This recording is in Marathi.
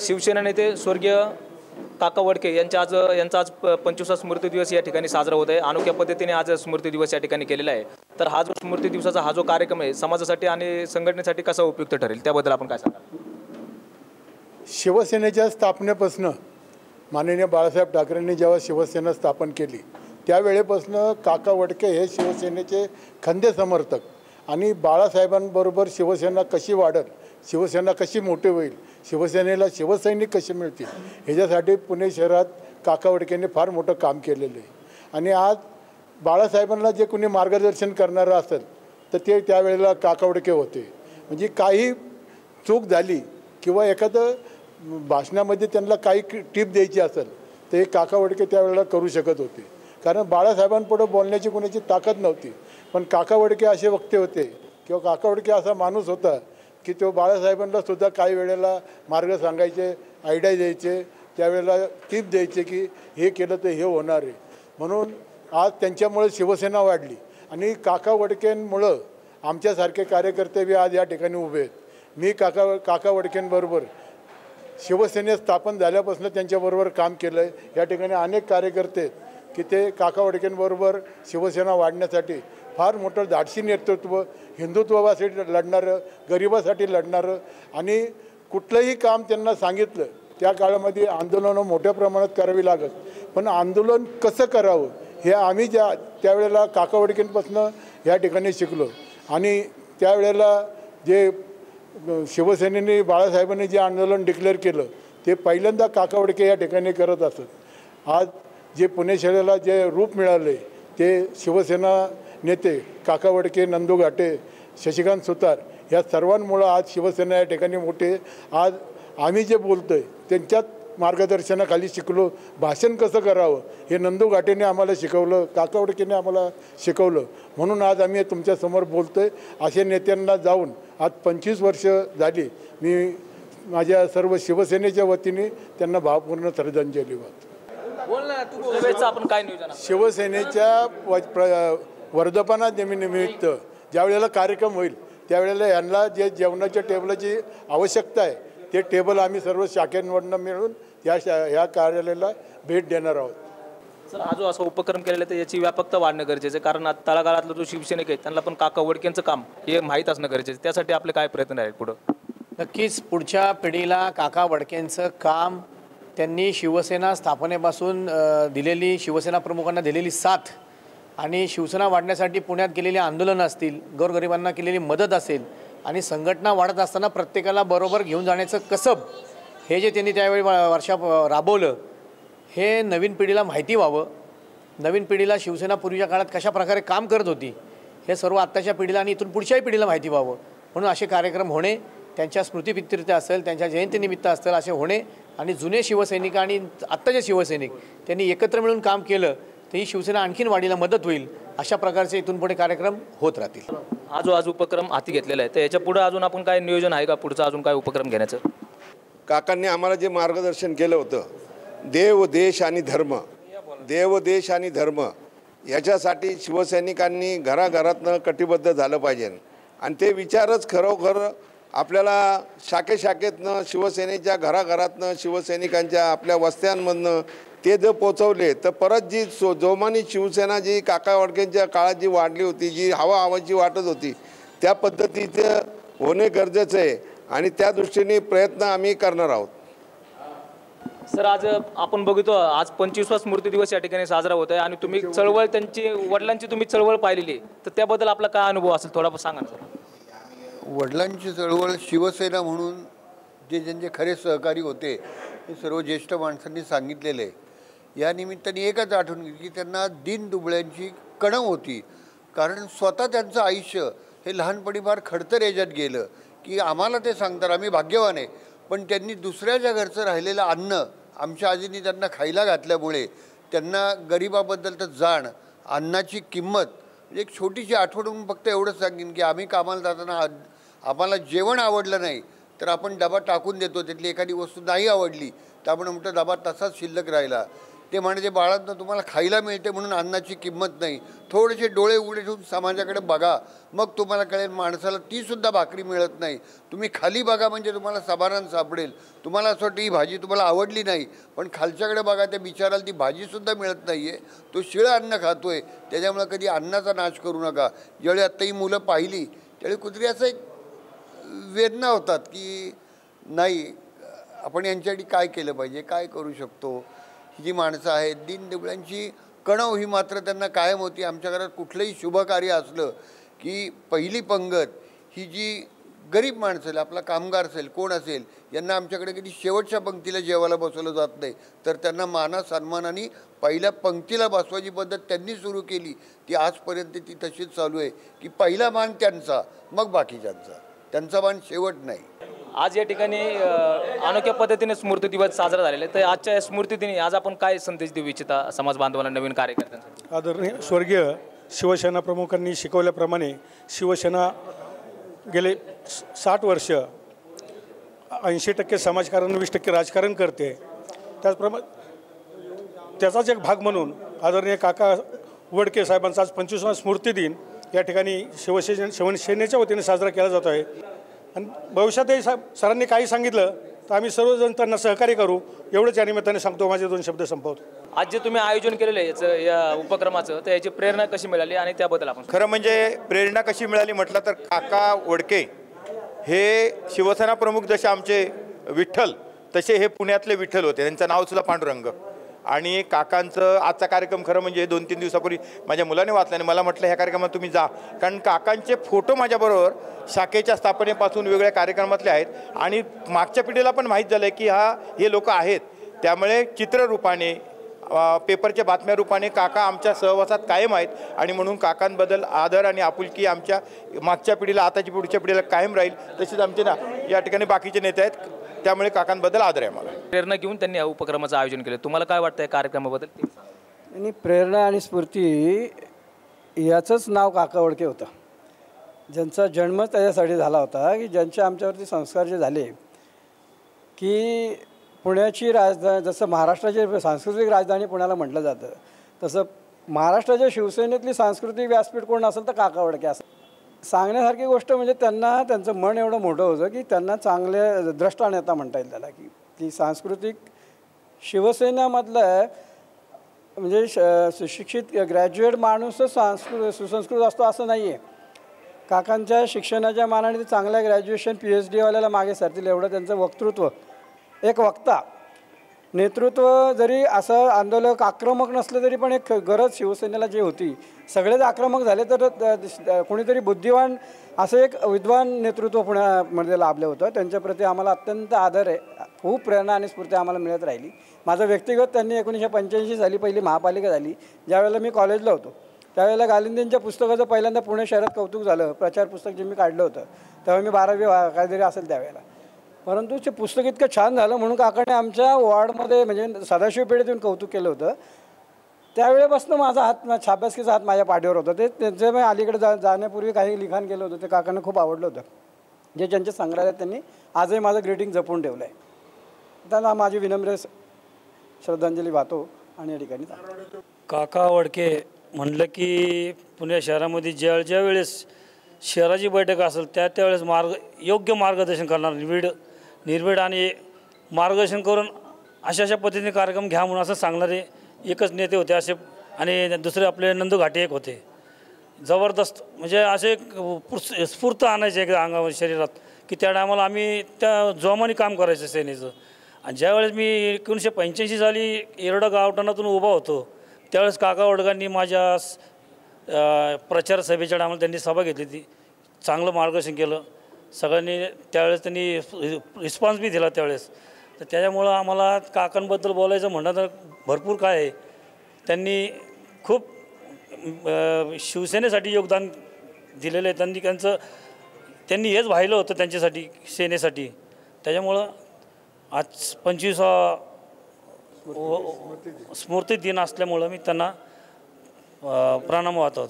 शिवसेना नेते स्वर्गीय काका वडके यांचा आज 25वा स्मृती दिवस या ठिकाणी साजरा होत आहे। अनोख्या पद्धतीने आज स्मृती दिवस या ठिकाणी केलेला आहे। तर हा जो स्मृती दिवसाचा हा जो कार्यक्रम आहे समाजासाठी आणि संघटनेसाठी कसा उपयुक्त ठरेल त्याबद्दल आपण काय सांगाल? शिवसेनेच्या स्थापनेपासून माननीय बाळासाहेब ठाकरेंनी जेव्हा शिवसेना स्थापन केली त्यावेळेपासून काका वडके हे शिवसेनेचे खंदे समर्थक आणि बाळासाहेबांबरोबर शिवसेना कशी वाढेल, शिवसेना कशी मोठी होईल, शिवसेनेला शिवसैनिक कसे मिळतील ह्याच्यासाठी पुणे शहरात काका वडकेंनी फार मोठं काम केलेलं आहे। आणि आज बाळासाहेबांना जे कोणी मार्गदर्शन करणारं असेल तर ते त्यावेळेला काका वडके होते। म्हणजे काही चूक झाली किंवा एखादं भाषणामध्ये त्यांना काही टिप द्यायची असेल तर हे काका वडके त्यावेळेला करू शकत होते, कारण बाळासाहेबांपुढे बोलण्याची कोणाची ताकद नव्हती। पण काका वडके असे वक्ते होते किंवा काका वडके असा माणूस होता की तो बाळासाहेबांना सुद्धा काही वेळेला मार्ग सांगायचे, आयडिया द्यायचे, त्यावेळेला टिप द्यायचे की हे केलं तर हे होणार आहे। म्हणून आज त्यांच्यामुळे शिवसेना वाढली आणि काका वडकेंमुळं आमच्यासारखे कार्यकर्ते बी आज या ठिकाणी उभे आहेत। मी काका वडकेंबरोबर शिवसेने स्थापन झाल्यापासून त्यांच्याबरोबर काम केलं आहे। या ठिकाणी अनेक कार्यकर्ते की ते काका वडकेंबरोबर शिवसेना वाढण्यासाठी फार मोठं धाडसी नेतृत्व, हिंदुत्वासाठी लढणारं, गरिबासाठी लढणारं आणि कुठलंही काम त्यांना सांगितलं त्या काळामध्ये आंदोलनं मोठ्या प्रमाणात करावी लागत, पण आंदोलन कसं करावं हे आम्ही त्यावेळेला काका वडकेंपासून या ठिकाणी शिकलो। आणि त्यावेळेला जे शिवसेनेने बाळासाहेबांनी जे आंदोलन डिक्लेअर केलं ते पहिल्यांदा काका वडके या ठिकाणी करत असत। आज जे पुणे शहराला जे रूप मिळाले ते शिवसेना नेते काका वडके, नंदू घाटे, शशिकांत सुतार या सर्वांमुळं आज शिवसेना या ठिकाणी मोठे। आज आम्ही जे बोलतो आहे त्यांच्यात मार्गदर्शनाखाली शिकलो। भाषण कसं करावं हे नंदू घाटेने आम्हाला शिकवलं, काका वडकेने आम्हाला शिकवलं, म्हणून आज आम्ही तुमच्यासमोर बोलतो आहे। अशा नेत्यांना जाऊन आज 25 वर्ष झाली। मी माझ्या सर्व शिवसेनेच्या वतीने त्यांना भावपूर्ण श्रद्धांजली वाहतो। आपण काय नियोजन शिवसेनेच्या वर्धापनानिमित्त ज्यावेळेला कार्यक्रम होईल त्यावेळेला यांना जे जेवणाच्या टेबलाची आवश्यकता आहे ते टेबल आम्ही सर्व शाखेंवरनं मिळून ह्या कार्यालयाला भेट देणार आहोत। सर, हा जो असा उपक्रम केलेला आहे याची व्यापकता वाढणं गरजेचं आहे, कारण तळागाळातला जो शिवसैनिक आहे त्यांना पण काका वडकेंचं काम हे माहीत असणं गरजेचं आहे। त्यासाठी आपले काय प्रयत्न आहेत पुढं? नक्कीच पुढच्या पिढीला काका वडकेंचं काम, त्यांनी शिवसेना स्थापनेपासून दिलेली, शिवसेना प्रमुखांना दिलेली साथ आणि शिवसेना वाढण्यासाठी पुण्यात केलेली आंदोलनं असतील, गोरगरिबांना केलेली मदत असेल आणि संघटना वाढत असताना प्रत्येकाला बरोबर घेऊन जाण्याचं कसब, हे जे त्यांनी त्यावेळी राबवलं हे नवीन पिढीला माहिती व्हावं। नवीन पिढीला शिवसेना पूर्वीच्या काळात कशा प्रकारे काम करत होती हे सर्व आत्ताच्या पिढीला आणि इथून पुढच्याही पिढीला माहिती व्हावं, म्हणून असे कार्यक्रम होणे, त्यांच्या स्मृतिप्रीत्यर्थ असेल, त्यांच्या जयंतीनिमित्त असतील असे होणे आणि जुने शिवसैनिक आणि आत्ताचे शिवसैनिक त्यांनी एकत्र मिळून काम केलं तर ही शिवसेना आणखीन वाढीला मदत होईल। अशा प्रकारचे इथून पुढे कार्यक्रम होत राहतील। हा जो आज उपक्रम हाती घेतलेला आहे तर याच्या पुढे अजून आपण काय नियोजन आहे का पुढचा अजून काय उपक्रम घेण्याचं? काकांनी आम्हाला जे मार्गदर्शन केलं होतं, देव देश आणि धर्म, देव देश आणि धर्म याच्यासाठी शिवसैनिकांनी घराघरातनं कटिबद्ध झालं पाहिजे आणि ते विचारच खरोखर आपल्याला शाखेशाखेतनं, शिवसेनेच्या घराघरातनं, शिवसैनिकांच्या आपल्या वस्त्यांमधनं ते जर पोचवले तर परत जी जोमानी शिवसेना जी काका वडकेंच्या काळात जी वाढली होती, जी हवाची वाटत होती त्या पद्धतीचं होणे गरजेचं आहे आणि त्या दृष्टीने प्रयत्न आम्ही करणार आहोत। सर, आज आपण बघतो आज 25वा स्मृती दिवस या ठिकाणी साजरा होत आहे आणि तुम्ही चळवळ, त्यांची वडिलांची तुम्ही चळवळ पाहिलेली तर त्याबद्दल आपला काय अनुभव असेल थोडा सांगा ना सर। वडिलांची चळवळ, शिवसेना म्हणून जे ज्यांचे खरे सहकारी होते हे सर्व ज्येष्ठ माणसांनी सांगितलेले आहे। या निमित्ताने एकच आठवण की त्यांना दीनदुबळ्यांची कणव होती, कारण स्वतः त्यांचं आयुष्य हे लहानपणी फार खडतर याच्यात गेलं की आम्हाला ते सांगतात आम्ही भाग्यवान आहे, पण त्यांनी दुसऱ्याच्या घरचं राहिलेलं अन्न आमच्या आजींनी त्यांना खायला घातल्यामुळे त्यांना गरिबाबद्दलचं जाण, अन्नाची किंमत, म्हणजे एक छोटीशी आठवण म्हणून फक्त एवढंच सांगेन की आम्ही कामाला जाताना आम्हाला जेवण आवडलं नाही तर आपण डबा टाकून देतो, त्यातली एखादी वस्तू नाही आवडली तर आपण म्हणतो डबा तसाच शिल्लक राहिला। ते म्हणायचे बाळांनो तुम्हाला खायला मिळते म्हणून अन्नाची किंमत नाही, थोडेसे डोळे उघडे ठेवून समाजाकडे बघा, मग तुम्हाला कळेल माणसाला तीसुद्धा भाकरी मिळत नाही. तुम्ही खाली बघा म्हणजे तुम्हाला समाधान सापडेल. तुम्हाला असं वाटतं ही भाजी तुम्हाला आवडली नाही, पण खालच्याकडे बघा त्या बिचाराला ती भाजीसुद्धा मिळत नाही आहे, तो शिळं अन्न खातो आहे. त्याच्यामुळे कधी अन्नाचा नाश करू नका. ज्यावेळी आत्ता ही मुलं पाहिली त्यावेळी कुठेतरी असं एक वेदना होतात की नाही आपण यांच्यासाठी काय केलं पाहिजे, काय करू शकतो. ही जी माणसं आहेत दीनदुबळ्यांची कणव ही मात्र त्यांना कायम होती. आमच्या घरात कुठलंही शुभकार्य असलं की पहिली पंगत ही जी गरीब माणसं असेल, आपला कामगार असेल, कोण असेल, यांना आमच्याकडे कधी शेवटच्या पंक्तीला जेवायला बसवलं जात नाही, तर त्यांना माना सन्मानाने पहिल्या पंक्तीला बसवायची पद्धत त्यांनी सुरू केली. ती आजपर्यंत ती तशीच चालू आहे की पहिला मान त्यांचा, मग बाकीच्यांचा, त्यांचा मान शेवट नाही. आज या ठिकाणी अनोख्या पद्धतीने स्मृती दिवस साजरा झालेला आहे. तर आजच्या या स्मृतिदिनी आज आपण काय संदेश देऊ इच्छिता समाज बांधवांना, नवीन कार्यकर्त्यांसाठी? आदरणीय स्वर्गीय शिवसेना प्रमुखांनी शिकवल्याप्रमाणे शिवसेना गेले 60 वर्ष 80% समाजकारण 20% राजकारण करते. त्याचप्रमाणे त्याचाच एक भाग म्हणून आदरणीय काका वडके साहेबांचा आज 25वा स्मृती दिन या ठिकाणी शिवसेनेच्या वतीने साजरा केला जातो आहे. आणि भविष्यातही सरांनी काही सांगितलं तर आम्ही सर्वजण त्यांना सहकार्य करू, एवढंच या निमित्ताने सांगतो. माझे 2 शब्द संपवतो. आज जे तुम्ही आयोजन केलेलं आहे याचं, या उपक्रमाचं, तर याची प्रेरणा कशी मिळाली आणि त्याबद्दल आपण खरं म्हणजे प्रेरणा कशी मिळाली म्हटलं तर काका वडके हे शिवसेना प्रमुख जसे आमचे विठ्ठल तसे हे पुण्यातले विठ्ठल होते. त्यांचं नावसुद्धा पांडुरंग. आणि काकांचं आजचा कार्यक्रम खरं म्हणजे 2-3 दिवसापूर्वी माझ्या मुलाने वाचला आणि मला म्हटलं ह्या कार्यक्रमात तुम्ही जा, कारण काकांचे फोटो माझ्याबरोबर शाखेच्या स्थापनेपासून वेगवेगळ्या कार्यक्रमातले आहेत आणि मागच्या पिढीला पण माहीत झालं की हे लोक आहेत. त्यामुळे चित्ररूपाने पेपरच्या बातम्या रूपाने काका आमच्या सहवासात कायम आहेत आणि म्हणून काकांबद्दल आदर आणि आपुलकी आमच्या मागच्या पिढीला, आताची पुढच्या पिढीला कायम राहील. तसेच आमचे या ठिकाणी बाकीचे नेते आहेत, त्यामुळे काकांबद्दल आदर आहे मला. प्रेरणा घेऊन त्यांनी या उपक्रमाचं आयोजन केलं. तुम्हाला काय वाटतं या कार्यक्रमाबद्दल? आणि प्रेरणा आणि स्फूर्ती याचंच नाव काका वडके होतं. ज्यांचा जन्म त्याच्यासाठी झाला होता की ज्यांचे आमच्यावरती संस्कार जे झाले की पुण्याची राजधानी, जसं महाराष्ट्राची सांस्कृतिक राजधानी पुण्याला म्हटलं जातं, तसं महाराष्ट्राच्या शिवसेनेतली सांस्कृतिक व्यासपीठ कोण असेल तर काका वडके असं सांगण्यासारखी गोष्ट. म्हणजे त्यांना त्यांचं मन एवढं मोठं होतं की त्यांना चांगले द्रष्टा नेता म्हणता येईल त्याला, की ती सांस्कृतिक शिवसेनेमधलं म्हणजे सुशिक्षित ग्रॅज्युएट माणूसच सुसंस्कृत असतो असं नाही आहे. काकांच्या शिक्षणाच्या मानाने ते चांगल्या ग्रॅज्युएशन PhD वाल्याला मागे सरतील एवढं त्यांचं वक्तृत्व, एक वक्ता नेतृत्व. जरी असं आंदोलक आक्रमक नसलं तरी पण एक गरज शिवसेनेला जी होती, सगळेच आक्रमक झाले तर कोणीतरी बुद्धिवान असं एक विद्वान नेतृत्व पुण्यामध्ये लाभलं होतं. त्यांच्याप्रती आम्हाला अत्यंत आदर आहे. खूप प्रेरणा आणि स्फूर्ती आम्हाला मिळत राहिली. माझं व्यक्तिगत त्यांनी 1985 साली पहिली महापालिका झाली, ज्यावेळेला मी कॉलेजला होतो, त्यावेळेला गालिंदेंच्या पुस्तकाचं पहिल्यांदा पुणे शहरात कौतुक झालं. प्रचार पुस्तक जे मी काढलं होतं तेव्हा मी 12वी काहीतरी असेल त्यावेळेला. परंतु ते पुस्तक इतकं छान झालं म्हणून काकाने आमच्या वॉर्डमध्ये म्हणजे सदाशिव पेठेत येऊन कौतुक केलं होतं. त्यावेळेपासून माझा हात, छाबसकीचा हात माझ्या पाठीवर होता. ते त्यांचं मी अलीकडे जाण्यापूर्वी काही लिखाण केलं होतं, ते काकांना खूप आवडलं होतं. जे ज्यांच्या संग्रहालयात त्यांनी आजही माझं ग्रीटिंग जपून ठेवलं आहे. त्यांना माझी विनम्र श्रद्धांजली वाहतो. आणि या ठिकाणी काका वडके म्हणलं की पुणे शहरामध्ये ज्या वेळेस शहराची बैठक असेल त्यावेळेस योग्य मार्गदर्शन करणार, निर्भीड आणि मार्गदर्शन करून अशा पद्धतीने कार्यक्रम घ्या म्हणून असं सांगणारे एकच नेते होते असे. आणि दुसरे आपले नंदू घाटे एक होते. जबरदस्त म्हणजे असे स्फूर्त आणायचे एक अंगावर शरीरात की त्या टायमाला आम्ही त्या जोमाने काम करायचं सेनेचं. आणि ज्यावेळेस मी 1985 साली येरडा गावठाणातून उभा होतो त्यावेळेस काका वडकांनी माझ्या प्रचार सभेच्या टायमाला त्यांनी सभा घेतली ती, चांगलं मार्गदर्शन केलं सगळ्यांनी. त्यावेळेस त्यांनी रिस्पॉन्स बी दिला त्यावेळेस. तर त्याच्यामुळं आम्हाला काकांबद्दल बोलायचं म्हणणं तर भरपूर काय आहे. त्यांनी खूप शिवसेनेसाठी योगदान दिलेलं आहे. त्यांनी हेच वाहिलं होतं त्यांच्यासाठी, सेनेसाठी. त्याच्यामुळं आज 25वा स्मृती दिन असल्यामुळं मी त्यांना प्रणाम वाहतो.